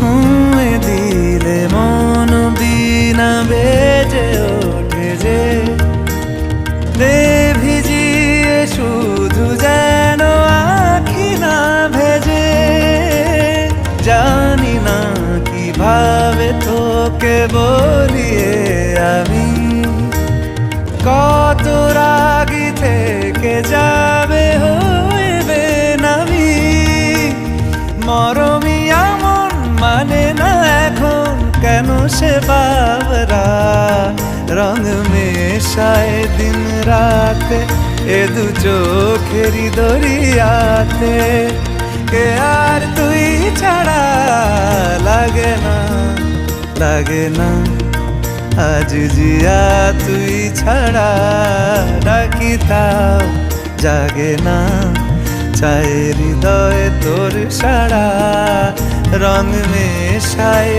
ছুঁয়ে দিলে মন বিনা বেজে ওঠে যে দে ভিজিয়ে শুধু যেন আখি না ভেজে। জানি না কিভাবে তোকে বলিয়ে আমি কত রাগি থেকে যাবে হইবে নামি। মরমি এমন মানে না এখন কেন সে বাবরা রং মেশায় দিন রাতে এ দু চোখেরি দরিয়াতে। কে আর তুই ছাড়া লাগে না লাগে না আজ জিয়া তুই ছাড়া ডাকি তাও জাগে না। চায় হৃদয় তোর সারা রং মেশায়